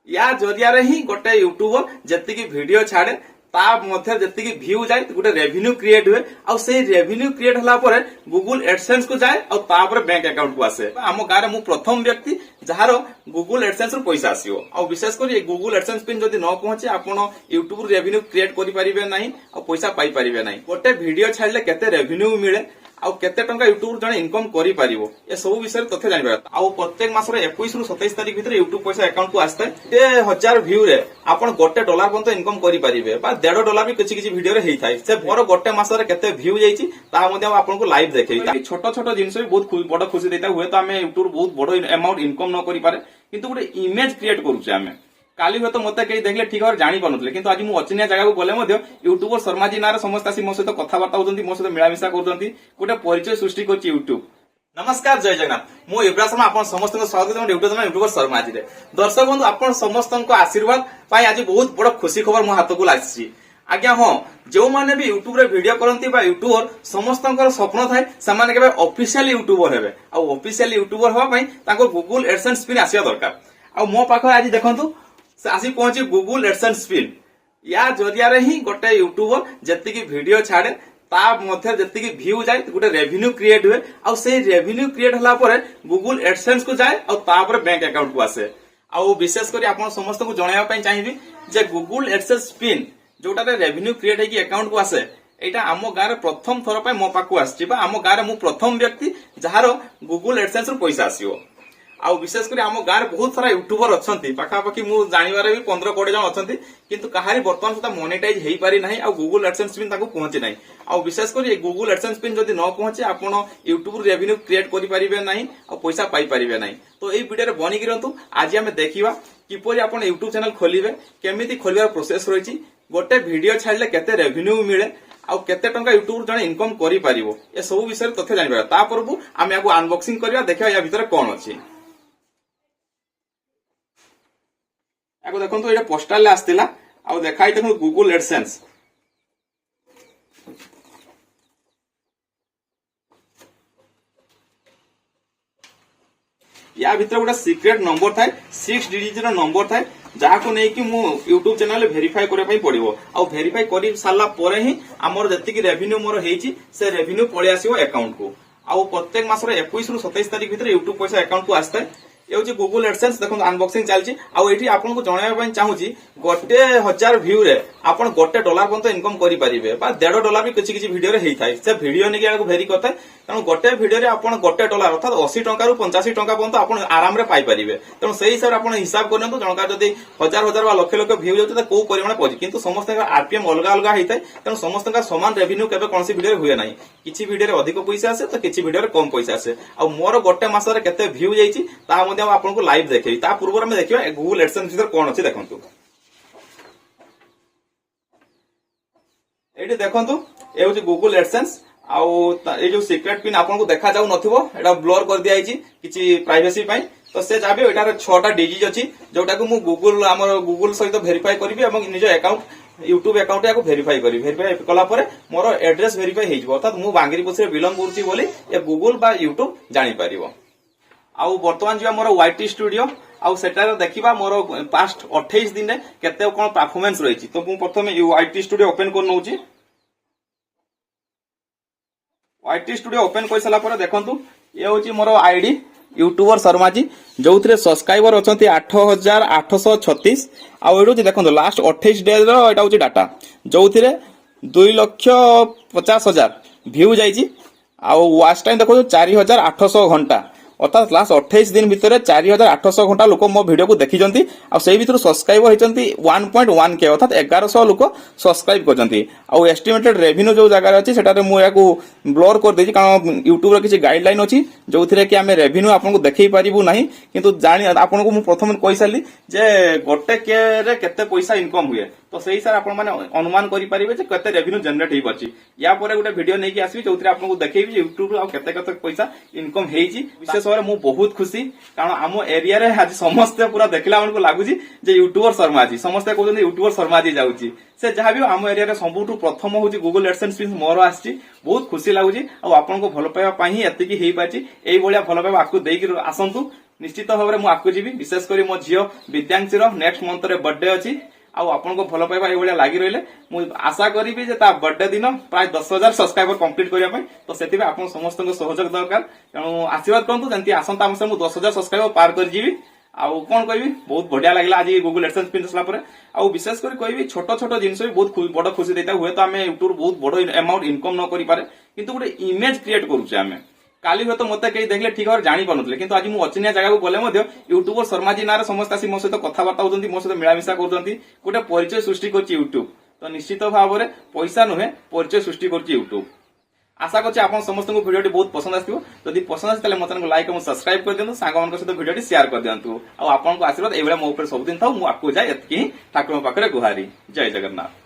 या जरिया ही गोटे यूट्यूबर जी वीडियो छाड़े ता मध्य जी व्यू जाए गोटे रेवेन्यू क्रिएट हुए आ से रेवेन्यू क्रिएट होला परे गूगल एडसेंस को जाए और तापर बैंक अकाउंट को आसे। आम गाँव मु प्रथम व्यक्ति जार गूगल एडसेंस रु पैसा आसीओ आ विशेष कर गूगल एडसेंस पिन जदि न पहुंचे आपण यूट्यूब रेवेन्यू क्रिएट करि परिबे नाही आ पैसा पाई परिबे नाही। गोटे वीडियो छाड़ले केते रेवेन्यू मिले आउ केते टंका यूट्यूब जने इनकम करि पारिबो ए सब विषय तथ्य जानिबा। आउ प्रत्येक मासरे 21 रु 27 तारिख भितर यूट्यूब पैसा अकाउंट को आस्ते 1000 व्यू रे आपण गोटे डॉलर पर्यंत इनकम करि पारिबे बा $1.5 भी किछि किछि वीडियो रे हेई थाई से मोर गोटे मासरे केते व्यू जाईची ता मध्ये आपण को लाइव देखै छोट छोट जिंस भी बहुत बड़ खुशी देता हुए तो हमें यूट्यूब बहुत बड़ अमाउंट इनकम न करि पारे किंतु गोटे इमेज क्रिएट करूचे हमें काली हुए तो मत कहीं देखले ठीक भाव जानी पारे किंतु आज मुझे अचिनिया जगह को गले यूट्यूबर शर्मा जी ना समस्त आसी मो सहित कथबार्ता होती मो सहित मिलामिशा कर गोटे परिचय सृष्टि कर यूट्यूब। नमस्कार जय जगन्नाथ मु इब्रा शर्मा आप समस्त स्वागत यूट्यूबर शर्मा जी दर्शक बंधु आप समस्त आशीर्वाद आज बहुत बड़ खुशी खबर मो हाथ को लासी। आज्ञा हाँ जो मैंने भी यूट्यूब रे वीडियो करती यूट्यूबर समस्त स्वप्न थाए से ऑफिशियल यूट्यूबर हेबे आ ऑफिशियल यूट्यूबर हवा गूगल एडसेंस पिन आसिया दरकार आ मो पाखे आज देखंतु आसी पहुंची गूगल एडसेंस पिन या जरिया ही गोटे यूट्यूबर जी वीडियो छाड़े ता मध्य जी व्यू जाए गोटे रेवेन्यू क्रिएट हुए आ से रेवेन्यू क्रिएट होला परे गूगल एडसेंस को जाए और तापर बैंक अकाउंट को आसे। आ विशेष कर आप समस्त को जनइबा पई चाहिबी जे गूगल एडसेंस पिन जोटा रेवेन्यू क्रिएट होगी अकाउंट को आसे एटा आम गाँव प्रथम थर पे मो पाखु आसी आम गाँव मु प्रथम व्यक्ति जार गूगल एडसेंस रु पैसा आसीओ। आ विशेष कर आम गाँव बहुत सारा यूट्यूबर अच्छा पाखापाखि मुझे जानवर भी 15-20 जन अच्छा किंतु कहारी बर्तमान सुधा मोनेटाइज हो पारि ना आ गूगल एडसेंस पिन पहुंचे ना आ विशेष कर गूगल एडसेंस पिन जदि न पहुंचे आपण यूट्यूब रेवेन्यू क्रिएट करि परिबे नाही आ पैसा पाई परिबे नाही। तो एई वीडियो रे बनी रहंतु आज आमे देखिबा किपरि आपण यूट्यूब चैनल खोलिबे केमिति खोलिबार प्रोसेस रहिछि गोटे वीडियो छाड़ले केते रेवेन्यू मिले आ केते टंका यूट्यूब जने इनकम करि परिबो ए सब विषय तथ्य जानिबा। ता परबु आमे आगु अनबॉक्सिंग करबा देखिबा या भीतर कोन अछि। आगो देखो ये पोस्टाल आसला आ देखाई देखो गूगल एडसेंस या भीतर गोटे सीक्रेट नंबर थाए 6 डिजिट नंबर थाए जहाँ को लेकिन मु यूट्यूब चैनल वेरीफाई करने पड़ो आ वेरीफाई कर सारा पर ही आमर जी रेवेन्यू मोर होती से रेवेन्यू पलि आसो अकाउंट को आ प्रत्येक मासर 21 रु 27 तारिख भितर यूट्यूब पैसा अकाउंट को आसता है। ये गूगल एडसेंस देखो अनबॉक्सिंग चलती आठी आपको जनइबा चाहूँगी गोटे 1000 व्यू रे आपन गोटे डॉलर पर्यंत इनकम करि परिबे बा $1.5 भी किछि किछि वीडियो रे हेई थाई से वीडियो नेकी आगु भेरी करता है तेणु गोटे वीडियो रे आपन गोटे डॉलर अर्थात 80 टंका रु 85 टंका पर्यंत आपन आराम रे पाई परिबे। तेणु सेही हिसाब आपन हिसाब करनतो जनका जदी हजार हजार बा लक्ष लक्ष व्यू जाउत त को परिमाण पहुंची किंतु समस्त आरपीएम अलग अलग हेई थाई तेणु समस्त समान रेवेन्यू केबे कोनसी वीडियो रे हुए नाही किछि वीडियो रे अधिक पैसा आसे तो किछि वीडियो रे कम पैसा आसे आ मोर गोटे मासरे केते व्यू जाईची ता मध्ये आपन को लाइव देखै ता पूर्व में देखिबा गूगल एडसेंस भीतर कोन अछि देखंतु। एठी देखंतु ए होची गूगल एडसेंस आउ ए जो सीक्रेट पिन आपन को देखा जाउ नथिबो एटा ब्लर कर दिया आइची किछि प्राइवेसी पई तो से जाबे एटार 6टा डिजिट अछि जोटा को मु गूगल हमर गूगल सहित वेरीफाई करबी एवं निज अकाउंट यूट्यूब अकाउंट या वेरीफाई करी वेरीफाई कला परे मोर एड्रेस वेरीफाई हेइ जबो अर्थात मु बांगरी पोछरे बिलोंग करूची बोली ए गूगल बा यूट्यूब जानि परिबो। आउ वर्तमान जो मोर वाईटी स्टूडियो आउ सेटार देखिबा मोर पास्ट 28 दिन रे केते कोन परफॉर्मेंस रहिछि तो मु प्रथमे वाईटी स्टूडियो ओपन कर नउची वाईटी स्टूडियो ओपन कर सला पर देखंतु ये होची मोर आईडी यूट्यूबर शर्मा जी जो थे सब्सक्राइबर अच्छा 8836 आउ ये देखो लास्ट 28 डेज रहा हूँ डाटा जो थे 2,50,000 व्यू जाइए आउ वाच टाइम देखो 4,800 घंटा अर्थात लास्ट 28 दिन भितर 4,800 घंटा लोक मो वीडियो को देखी से भर सब्सक्राइबर होती 1.1 के अर्थात 1100 लोक सब्सक्राइब कर एस्टिमेटेड रेवेन्यू जो जगह अच्छी से ब्लर कर देछि कारण यूट्यूब किसी गाइडलाइन अच्छी जो थे कि आम रेवेन्यू आपको देखई पारू ना किंतु जानी आपको मुझे प्रथम कही सारी जे गोटे के केते पैसा इनकम हुए तो सही हिसाब आप अनुमान करेंगे केते रेवेन्यू जनरेट हो पार्टी या गोटे वीडियो नहीं आसवि जो आपको देखी यूट्यूब केते केते पैसा इनकम होती विशेष भाव में बहुत खुशी कारण आम एरिया रे आज समस्ते पूरा देखला मन को लगुच यूट्यूबर शर्मा जी समस्ते कहते यूट्यूबर शर्मा जी जाऊँगी से जहाँ भी आम एरिया रे सबुठु प्रथम हूँ गूगल एडसेंस पिन मोर आसी बहुत खुशी लगुच आपको भल पाइबा ही एतिकी हो पार्टी यही भल पाइबा आपको देकी आसतु निश्चित भाव में आपको जी विशेषकर मो झील विद्यांशी नेक्स्ट मंथ रे बर्थडे अच्छी आउ आपन को भल पाइबा ये लगी रही मुझे आशा करी जे बर्थडे दिन प्राय 10,000 सब्सक्राइबर कंप्लीट करने तो से आप समस्त सहयोग दरकार तेणु आशीर्वाद करूँ जमी आसंता मास 10,000 सब्सक्राइबर पार कर आउ कौन कहबी बहुत बढ़िया लगे आज गूगल एडसेंस पिन सारा आउ विशेषकर कहबी छोट छोट जिन भी बहुत बड़ खुशी देता हुए तो आम यूट्यूब बहुत बड़ अमाउंट इनकम न करें किंतु गोटे इमेज क्रिएट करुचे आम काली हुए तो मत कई देखले ठीक भाव जानी पारे किंतु आज मुझे अचिनिया जगह गले यूट्यूबर शर्मा जी ना समस्त आसी मो सहित कथबार्ता होती मो सहित मिलामिशा कर गोटे परिचय सृष्टि कर यूट्यूब तो निश्चित भाव में पैसा नुहे परिचय सृष्टि कर यूट्यूब आशा करछि आपन समस्त को वीडियो बहुत पसंद आसिबो जदि पसंद आछि ताले मो चैनल को लाइक और सब्सक्राइब कर दियंतु सांग मन सहित वीडियो शेयर कर दियंतु आ आपन को आशीर्वाद एबेला मो ऊपर सब दिन थाउ मु आपको जाय एतकी ठाकुर पाखरे गुहारी जय जगन्नाथ।